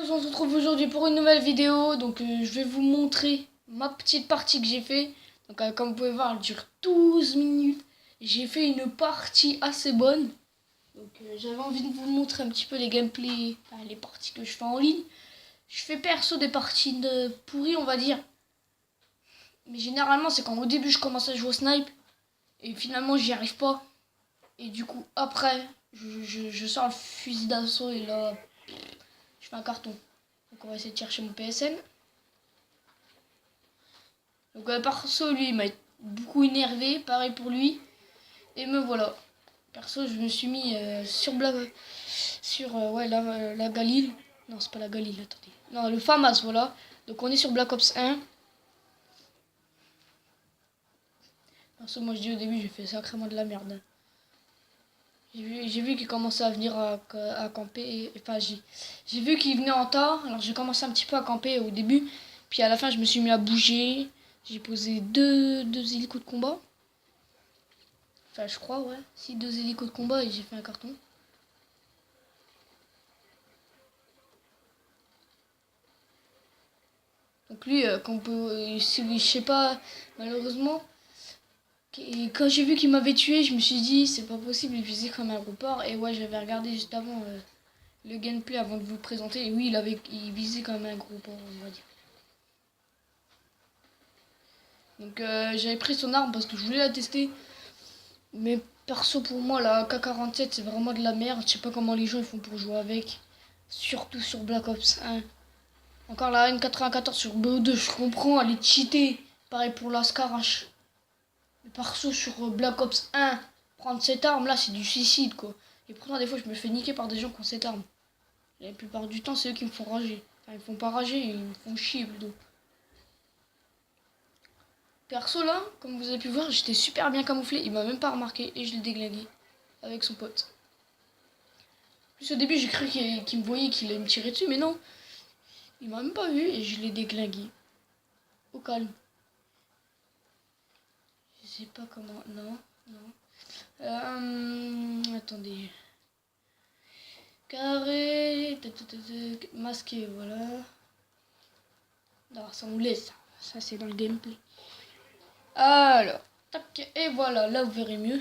tous, on se retrouve aujourd'hui pour une nouvelle vidéo. Donc je vais vous montrer ma petite partie que j'ai fait. Donc comme vous pouvez voir, elle dure 12 minutes. J'ai fait une partie assez bonne. Donc j'avais envie de vous montrer un petit peu les gameplays, enfin, les parties que je fais en ligne. Je fais perso des parties de pourries, on va dire. Mais généralement c'est quand au début je commence à jouer au snipe. Et finalement j'y arrive pas. Et du coup après je sors le fusil d'assaut et là je fais un carton. Donc on va essayer de chercher mon PSN. Donc perso lui il m'a beaucoup énervé, pareil pour lui. Et me voilà. Perso je me suis mis sur ouais la Galil. Non c'est pas la Galil, attendez. Non le FAMAS voilà. Donc on est sur Black Ops 1. Perso moi je dis au début j'ai fait sacrément de la merde. J'ai vu qu'il commençait à venir à camper. Enfin j'ai vu qu'il venait en tas. Alors j'ai commencé un petit peu à camper au début. Puis à la fin je me suis mis à bouger. J'ai posé deux hélicos de combat. Enfin je crois ouais. Si, 2 hélicos de combat et j'ai fait un carton. Donc lui je sais pas malheureusement. Et quand j'ai vu qu'il m'avait tué, je me suis dit c'est pas possible, il visait comme un aéroport. Et ouais j'avais regardé juste avant le gameplay avant de vous le présenter. Et oui il visait comme un gros porc on va dire. Donc j'avais pris son arme parce que je voulais la tester. Mais perso pour moi la AK-47 c'est vraiment de la merde. Je sais pas comment les gens ils font pour jouer avec. Surtout sur Black Ops 1. Encore la N94 sur BO2 je comprends, elle est cheatée. Pareil pour la Scarache. Mais perso sur Black Ops 1, prendre cette arme là c'est du suicide quoi. Et pourtant des fois je me fais niquer par des gens qui ont cette arme. Et la plupart du temps c'est eux qui me font rager. Enfin ils me font pas rager, ils me font chier plutôt. Perso là, comme vous avez pu voir, j'étais super bien camouflé, il m'a même pas remarqué et je l'ai déglingué avec son pote. Plus au début j'ai cru qu'il me voyait, qu'il allait me tirer dessus, mais non. Il m'a même pas vu et je l'ai déglingué. Au calme. Je sais pas comment. Non. Attendez. Carré. Masqué, voilà. Non, ça on laisse. Ça c'est dans le gameplay. Alors. Tac. Et voilà, là vous verrez mieux.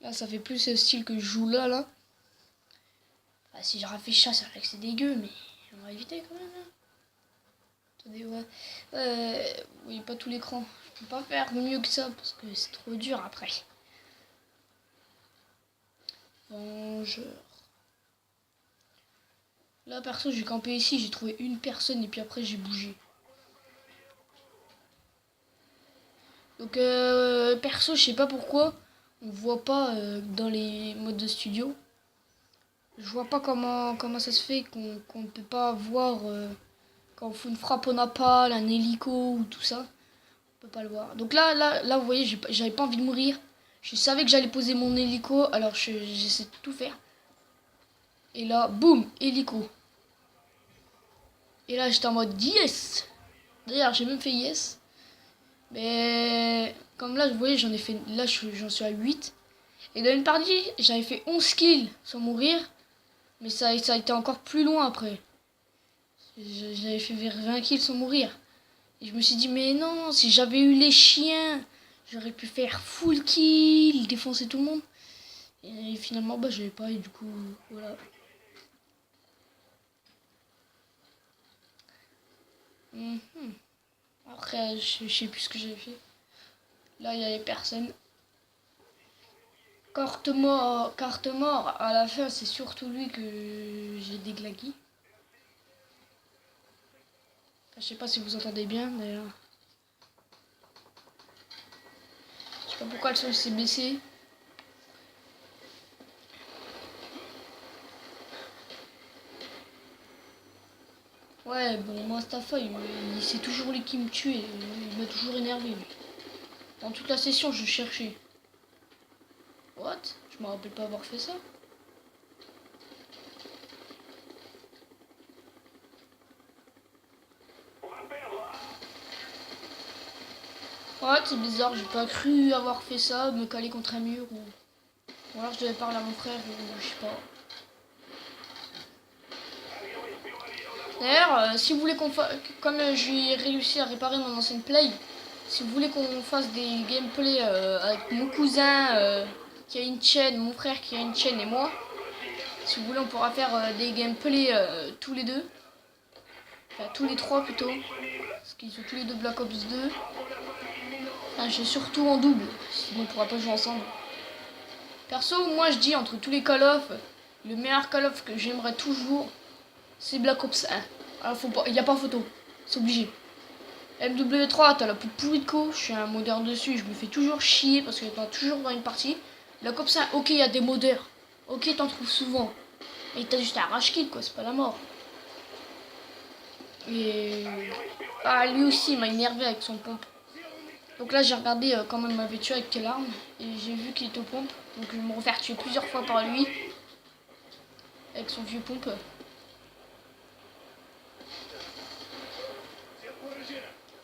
Là ça fait plus ce style que je joue là. Ah, si j'aurais fait ça, c'est vrai que c'est dégueu, mais on va éviter quand même. Hein. Attendez, ouais. Oui, pas tout l'écran. Je peux pas faire mieux que ça parce que c'est trop dur après. Vengeur. Là, perso, j'ai campé ici, j'ai trouvé une personne et puis après j'ai bougé. Donc, perso, je sais pas pourquoi on voit pas dans les modes de studio. Je vois pas comment ça se fait qu'on ne peut pas voir quand on fait une frappe au napalm, un hélico ou tout ça. On peut pas le voir. Donc là vous voyez, j'avais pas envie de mourir. Je savais que j'allais poser mon hélico, alors j'essaie de tout faire. Et là, boum, hélico. Et là, j'étais en mode yes. D'ailleurs, j'ai même fait yes. Mais comme là, vous voyez, j'en ai fait. Là, j'en suis à 8. Et dans une partie, j'avais fait 11 kills sans mourir. Mais ça a été encore plus loin après. J'avais fait vers 20 kills sans mourir. Et je me suis dit, mais non, si j'avais eu les chiens, j'aurais pu faire full kill, défoncer tout le monde. Et finalement, bah, j'avais pas, et du coup, voilà. Après, je sais plus ce que j'avais fait. Là, il y avait personne. Carte mort, à la fin, c'est surtout lui que j'ai déglingué. Enfin, je sais pas si vous entendez bien, d'ailleurs. Je sais pas pourquoi le son s'est baissé. Ouais, bon, moi, Stafa, c'est toujours lui qui me tue et il m'a toujours énervé. Lui. Dans toute la session, je cherchais. What? Je me rappelle pas avoir fait ça. Ouais, c'est bizarre, j'ai pas cru avoir fait ça, me caler contre un mur ou alors je devais parler à mon frère ou je sais pas. D'ailleurs, si vous voulez qu'on fasse, comme j'ai réussi à réparer mon ancienne play, si vous voulez qu'on fasse des gameplays avec mon cousin qui a une chaîne, mon frère qui a une chaîne et moi, si vous voulez on pourra faire des gameplays tous les deux, enfin tous les trois plutôt, parce qu'ils sont tous les deux Black Ops 2. Enfin, j'ai surtout en double, sinon on pourra pas jouer ensemble. Perso, moi je dis entre tous les Call of, le meilleur Call of que j'aimerais toujours, c'est Black Ops 1. Alors faut pas, y a pas photo, c'est obligé. MW3, t'as la plus pourrie de co, je suis un modeur dessus, je me fais toujours chier parce que t'en as toujours dans une partie. Black Ops 1, ok, y a des modeurs, ok, t'en trouves souvent, mais t'as juste un rush kill quoi, c'est pas la mort. Et ah, lui aussi il m'a énervé avec son pompe. Donc là j'ai regardé comment il m'avait tué avec quelle arme et j'ai vu qu'il était aux pompes. Donc je vais me refaire tuer plusieurs fois par lui avec son vieux pompe.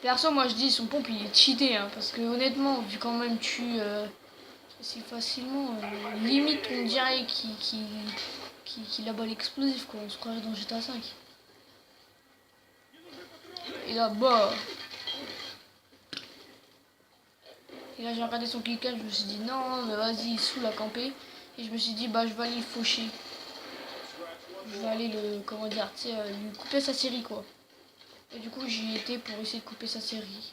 Perso moi je dis son pompe il est cheaté hein, parce que honnêtement vu quand même tue si facilement, limite on dirait qu'il a balle explosif quoi, on se croirait dans GTA 5. Et là bah. Et là j'ai regardé son cliquage, je me suis dit non mais vas-y il saoule à camper. Et je me suis dit bah je vais aller le faucher. Je vais aller le, comment dire, tu sais, lui couper sa série quoi. Et du coup j'y étais pour essayer de couper sa série.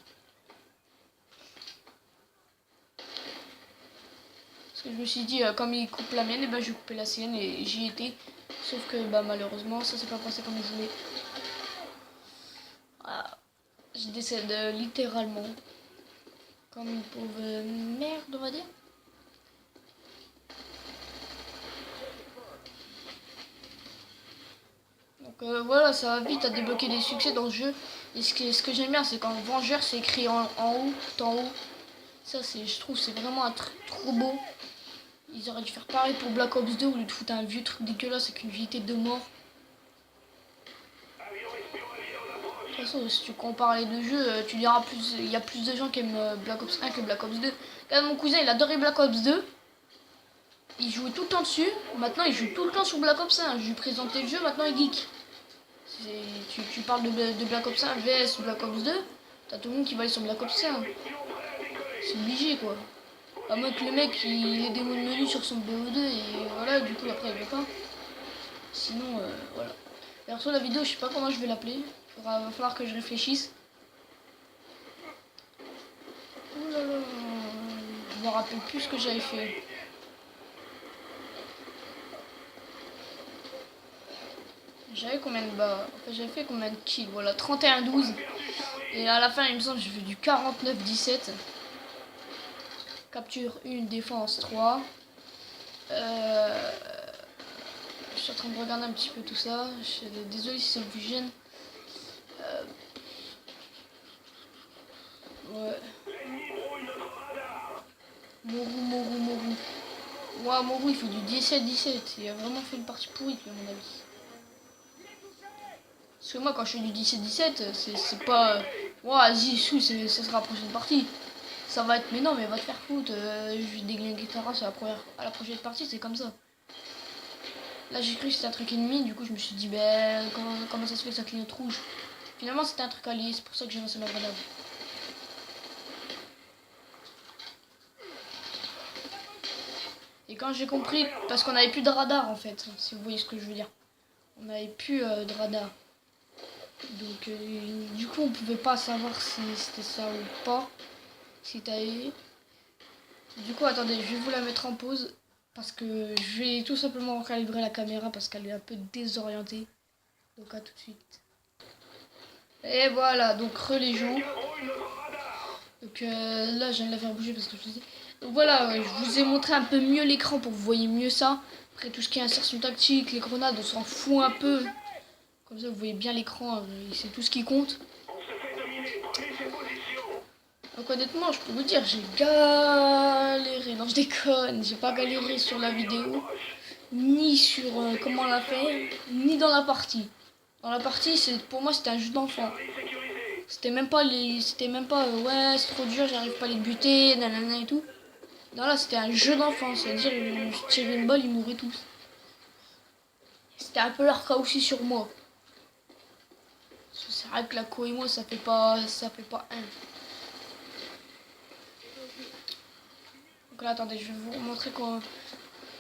Parce que je me suis dit comme il coupe la mienne, et ben je vais couper la sienne et j'y étais. Sauf que bah malheureusement ça s'est pas passé comme je voulais. Voilà. Je décède littéralement. Comme une pauvre merde on va dire. Donc voilà, ça va vite à débloquer des succès dans le jeu. Et ce que j'aime bien, c'est quand Vengeur c'est écrit en haut, tout en haut. Ça, je trouve, c'est vraiment un truc trop beau. Ils auraient dû faire pareil pour Black Ops 2 au lieu de foutre un vieux truc dégueulasse avec une vérité de mort. De toute façon, si tu compares les deux jeux, tu diras plus, il y a plus de gens qui aiment Black Ops 1 que Black Ops 2. Quand mon cousin, il adorait Black Ops 2. Il jouait tout le temps dessus. Maintenant, il joue tout le temps sur Black Ops 1. Je lui présentais le jeu, maintenant il geek. Tu parles de Black Ops 1 vs Black Ops 2, t'as tout le monde qui va aller sur Black Ops 1. C'est obligé quoi. À moins que le mec il ait des mots de menu sur son BO2 et voilà, du coup après il veut pas. Sinon voilà. Perso la vidéo je sais pas comment je vais l'appeler. Va falloir que je réfléchisse. Ouh là là, je me rappelle plus ce que j'avais fait. J'avais combien de bas, enfin, j'avais fait combien de kills, voilà 31-12. Et à la fin il me semble que j'ai fait du 49-17. Capture 1, défense 3. Je suis en train de regarder un petit peu tout ça. Désolé si c'est le plus gêne. Ouais. Moru. Ouais, Moru il fait du 17-17. Il a vraiment fait une partie pourrie à mon avis. Parce que moi quand je fais du 17-17, c'est pas... Ouais, vas-y, ça sera la prochaine partie. Ça va être... Mais non, mais va te faire foutre. Je vais déglinguer ta race à la prochaine partie, c'est comme ça. Là j'ai cru que c'était un truc ennemi, du coup je me suis dit ben comment ça se fait que ça clignote rouge. Finalement c'était un truc allié, c'est pour ça que j'ai lancé ma grenade. Et quand j'ai compris, parce qu'on avait plus de radar en fait, si vous voyez ce que je veux dire. On avait plus de radar. Donc du coup on pouvait pas savoir si c'était ça ou pas. Si t'avais... Du coup attendez, je vais vous la mettre en pause. Parce que je vais tout simplement recalibrer la caméra parce qu'elle est un peu désorientée. Donc à tout de suite. Et voilà, donc les gens. Donc là je viens de la faire bouger parce que je faisais. Donc voilà, je vous ai montré un peu mieux l'écran pour que vous voyez mieux ça. Après tout ce qui est insertion tactique, les grenades, on s'en fout un peu. Comme ça vous voyez bien l'écran, c'est tout ce qui compte. Donc honnêtement je peux vous dire, j'ai galéré. Non je déconne, j'ai pas galéré sur la vidéo. Ni sur comment on l'a fait, ni dans la partie. Dans la partie, pour moi c'était un jeu d'enfant. C'était même pas ouais c'est trop dur, j'arrive pas à les buter, nanana et tout. Non là c'était un jeu d'enfant, c'est-à-dire je tirais une balle, ils mouraient tous. C'était un peu leur cas aussi sur moi. C'est vrai que la co et moi ça fait pas un. Donc là attendez, je vais vous montrer quoi.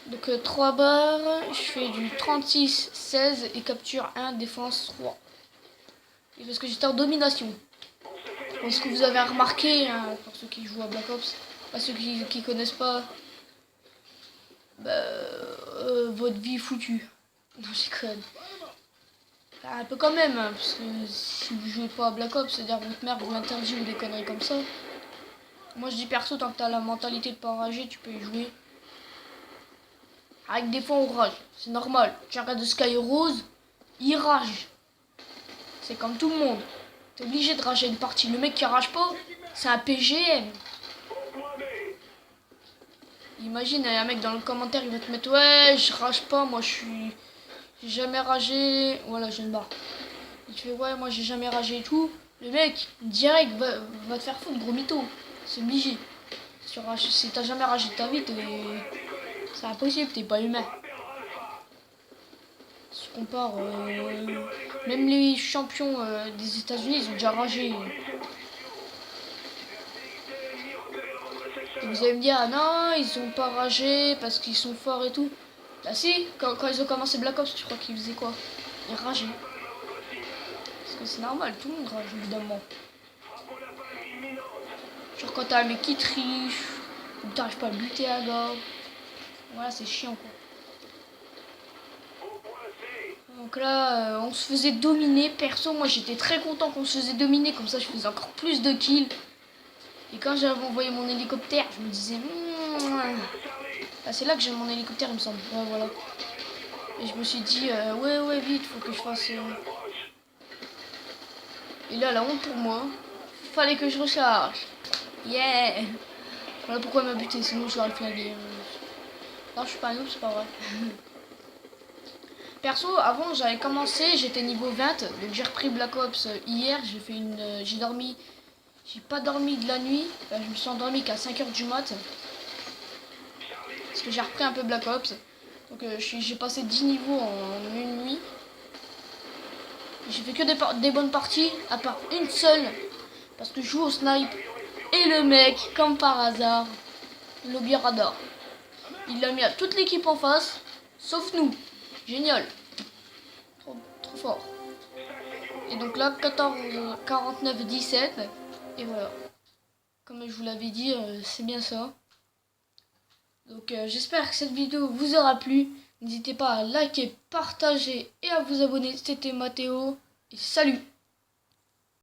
Donc 3 barres, je fais du 36, 16 et capture 1, défense 3. Et parce que j'étais en domination. Bon, ce que vous avez remarqué, hein, pour ceux qui jouent à Black Ops, pas ceux qui connaissent pas, bah, votre vie est foutue. Non, je déconne. Enfin, un peu quand même, hein, parce que si vous jouez pas à Black Ops, c'est-à-dire votre mère vous l'interdit ou des conneries comme ça. Moi je dis perso, tant que t'as la mentalité de pas enrager, tu peux y jouer. Avec des fois on rage, c'est normal. Tu regardes Sky Rose, il rage. C'est comme tout le monde. T'es obligé de rager une partie. Le mec qui rage pas, c'est un PGM. Imagine, il y a un mec dans le commentaire, il va te mettre ouais, je rage pas, moi j'ai jamais ragé. Voilà, je me barre. Et tu fais ouais, moi j'ai jamais ragé et tout. Le mec, direct, va te faire foutre, gros mytho. C'est obligé. Si t'as jamais ragé de ta vie, c'est impossible, t'es pas humain. Si on compare, même les champions des États-Unis, ils ont déjà ragé. Et vous allez me dire, ah non, ils ont pas ragé parce qu'ils sont forts et tout. Bah si, quand ils ont commencé Black Ops, tu crois qu'ils faisaient quoi? Ils rageaient. Parce que c'est normal, tout le monde rage évidemment. Genre quand t'as un mec qui triche, ou t'arrives pas à buter à gars. Voilà, c'est chiant quoi. Donc là, on se faisait dominer. Perso, moi j'étais très content qu'on se faisait dominer, comme ça je faisais encore plus de kills. Et quand j'avais envoyé mon hélicoptère, je me disais, ah, c'est là que j'ai mon hélicoptère, il me semble. Ouais, voilà. Et je me suis dit, ouais, vite, faut que je fasse. Et là, la honte pour moi, fallait que je recharge. Yeah! Voilà pourquoi il m'a buté, sinon je l'aurais flingué. Non, je suis pas un noob, c'est pas vrai. Perso, avant j'avais commencé, j'étais niveau 20, donc j'ai repris Black Ops hier, j'ai fait j'ai pas dormi de la nuit, enfin, je me suis endormi qu'à 5h du mat. Parce que j'ai repris un peu Black Ops. Donc j'ai passé 10 niveaux en une nuit. J'ai fait que des bonnes parties, à part une seule, parce que je joue au snipe. Et le mec, comme par hasard, lobby radar. Il l'a mis à toute l'équipe en face, sauf nous. Génial. Trop fort. Et donc là, 14, 49, 17. Et voilà. Comme je vous l'avais dit, c'est bien ça. Donc j'espère que cette vidéo vous aura plu. N'hésitez pas à liker, partager et à vous abonner. C'était Mathéo. Et salut!